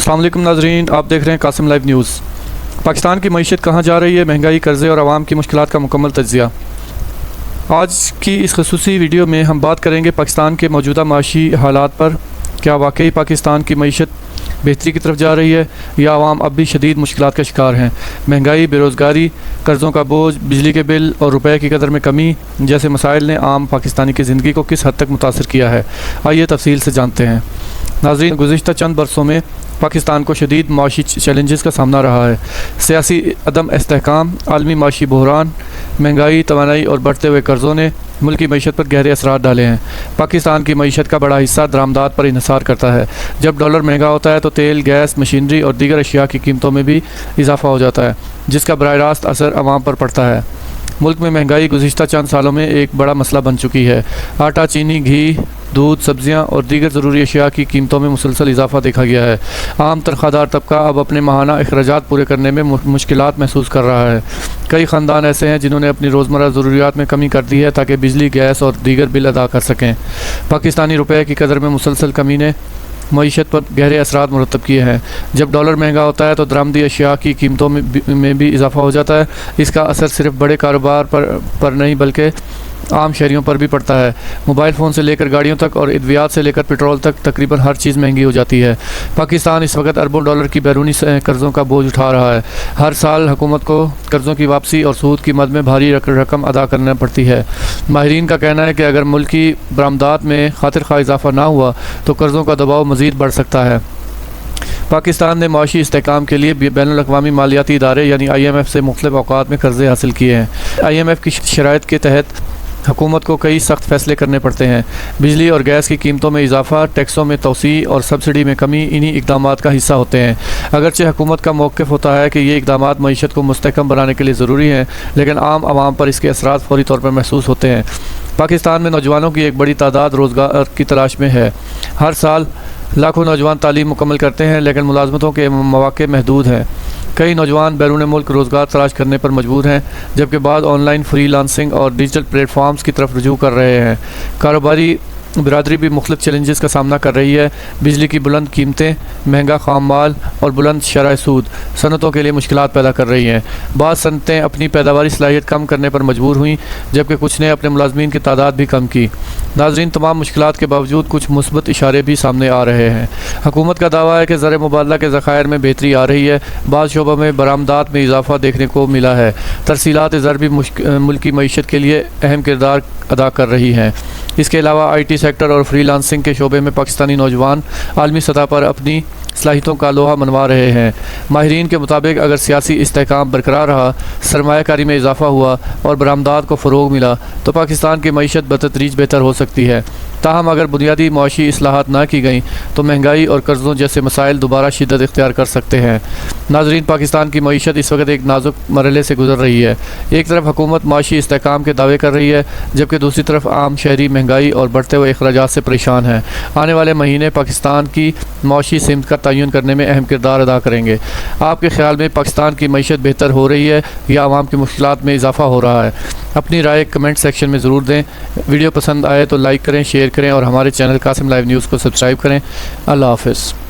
السلام علیکم ناظرین، آپ دیکھ رہے ہیں قاسم لائیو نیوز۔ پاکستان کی معیشت کہاں جا رہی ہے، مہنگائی، قرضے اور عوام کی مشکلات کا مکمل تجزیہ۔ آج کی اس خصوصی ویڈیو میں ہم بات کریں گے پاکستان کے موجودہ معاشی حالات پر۔ کیا واقعی پاکستان کی معیشت بہتری کی طرف جا رہی ہے یا عوام اب بھی شدید مشکلات کا شکار ہیں؟ مہنگائی، بے روزگاری، قرضوں کا بوجھ، بجلی کے بل اور روپے کی قدر میں کمی جیسے مسائل نے عام پاکستانی کی زندگی کو کس حد تک متاثر کیا ہے، آئیے تفصیل سے جانتے ہیں۔ ناظرین، گزشتہ چند برسوں میں پاکستان کو شدید معاشی چیلنجز کا سامنا رہا ہے۔ سیاسی عدم استحکام، عالمی معاشی بحران، مہنگائی، توانائی اور بڑھتے ہوئے قرضوں نے ملکی معیشت پر گہرے اثرات ڈالے ہیں۔ پاکستان کی معیشت کا بڑا حصہ درآمدات پر انحصار کرتا ہے۔ جب ڈالر مہنگا ہوتا ہے تو تیل، گیس، مشینری اور دیگر اشیاء کی قیمتوں میں بھی اضافہ ہو جاتا ہے، جس کا براہ راست اثر عوام پر پڑتا ہے۔ ملک میں مہنگائی گزشتہ چند سالوں میں ایک بڑا مسئلہ بن چکی ہے۔ آٹا، چینی، گھی، دودھ، سبزیاں اور دیگر ضروری اشیاء کی قیمتوں میں مسلسل اضافہ دیکھا گیا ہے۔ عام تنخواہ دار طبقہ اب اپنے ماہانہ اخراجات پورے کرنے میں مشکلات محسوس کر رہا ہے۔ کئی خاندان ایسے ہیں جنہوں نے اپنی روزمرہ ضروریات میں کمی کر دی ہے تاکہ بجلی، گیس اور دیگر بل ادا کر سکیں۔ پاکستانی روپے کی قدر میں مسلسل کمی نے معیشت پر گہرے اثرات مرتب کیے ہیں۔ جب ڈالر مہنگا ہوتا ہے تو درآمدی اشیاء کی قیمتوں میں بھی اضافہ ہو جاتا ہے۔ اس کا اثر صرف بڑے کاروبار پر نہیں بلکہ عام شہریوں پر بھی پڑتا ہے۔ موبائل فون سے لے کر گاڑیوں تک اور ادویات سے لے کر پیٹرول تک تقریباً ہر چیز مہنگی ہو جاتی ہے۔ پاکستان اس وقت اربوں ڈالر کی بیرونی قرضوں کا بوجھ اٹھا رہا ہے۔ ہر سال حکومت کو قرضوں کی واپسی اور سود کی مد میں بھاری رقم ادا کرنا پڑتی ہے۔ ماہرین کا کہنا ہے کہ اگر ملکی برآمدات میں خاطر خواہ اضافہ نہ ہوا تو قرضوں کا دباؤ مزید بڑھ سکتا ہے۔ پاکستان نے معاشی استحکام کے لیے بین الاقوامی مالیاتی ادارے یعنی IMF سے مختلف اوقات میں قرضے حاصل کیے ہیں۔ IMF کی شرائط کے تحت حکومت کو کئی سخت فیصلے کرنے پڑتے ہیں۔ بجلی اور گیس کی قیمتوں میں اضافہ، ٹیکسوں میں توسیع اور سبسڈی میں کمی انہی اقدامات کا حصہ ہوتے ہیں۔ اگرچہ حکومت کا موقف ہوتا ہے کہ یہ اقدامات معیشت کو مستحکم بنانے کے لیے ضروری ہیں، لیکن عام عوام پر اس کے اثرات فوری طور پر محسوس ہوتے ہیں۔ پاکستان میں نوجوانوں کی ایک بڑی تعداد روزگار کی تلاش میں ہے۔ ہر سال لاکھوں نوجوان تعلیم مکمل کرتے ہیں، لیکن ملازمتوں کے مواقع محدود ہیں۔ کئی نوجوان بیرون ملک روزگار تلاش کرنے پر مجبور ہیں، جبکہ بعض آن لائن فری لانسنگ اور ڈیجیٹل پلیٹ فارمز کی طرف رجوع کر رہے ہیں۔ کاروباری برادری بھی مختلف چیلنجز کا سامنا کر رہی ہے۔ بجلی کی بلند قیمتیں، مہنگا خام مال اور بلند شرح سود صنعتوں کے لیے مشکلات پیدا کر رہی ہیں۔ بعض صنعتیں اپنی پیداواری صلاحیت کم کرنے پر مجبور ہوئیں، جبکہ کچھ نے اپنے ملازمین کی تعداد بھی کم کی۔ ناظرین، تمام مشکلات کے باوجود کچھ مثبت اشارے بھی سامنے آ رہے ہیں۔ حکومت کا دعویٰ ہے کہ زر مبادلہ کے ذخائر میں بہتری آ رہی ہے۔ بعض شعبوں میں برآمدات میں اضافہ دیکھنے کو ملا ہے۔ ترسیلات زر بھی ملکی معیشت کے لیے اہم کردار ادا کر رہی ہیں۔ اس کے علاوہ IT سیکٹر اور فری لانسنگ کے شعبے میں پاکستانی نوجوان عالمی سطح پر اپنی صلاحیتوں کا لوہا منوا رہے ہیں۔ ماہرین کے مطابق اگر سیاسی استحکام برقرار رہا، سرمایہ کاری میں اضافہ ہوا اور برآمدات کو فروغ ملا تو پاکستان کی معیشت بتدریج بہتر ہو سکتی ہے۔ تاہم اگر بنیادی معاشی اصلاحات نہ کی گئیں تو مہنگائی اور قرضوں جیسے مسائل دوبارہ شدت اختیار کر سکتے ہیں۔ ناظرین، پاکستان کی معیشت اس وقت ایک نازک مرحلے سے گزر رہی ہے۔ ایک طرف حکومت معاشی استحکام کے دعوے کر رہی ہے، جبکہ دوسری طرف عام شہری مہنگائی اور بڑھتے ہوئے اخراجات سے پریشان ہیں۔ آنے والے مہینے پاکستان کی معاشی سمت کا تعین کرنے میں اہم کردار ادا کریں گے۔ آپ کے خیال میں پاکستان کی معیشت بہتر ہو رہی ہے یا عوام کی مشکلات میں اضافہ ہو رہا ہے؟ اپنی رائے کمنٹ سیکشن میں ضرور دیں۔ ویڈیو پسند آئے تو لائک کریں، شیئر کریں اور ہمارے چینل قاسم لائیو نیوز کو سبسکرائب کریں۔ اللہ حافظ۔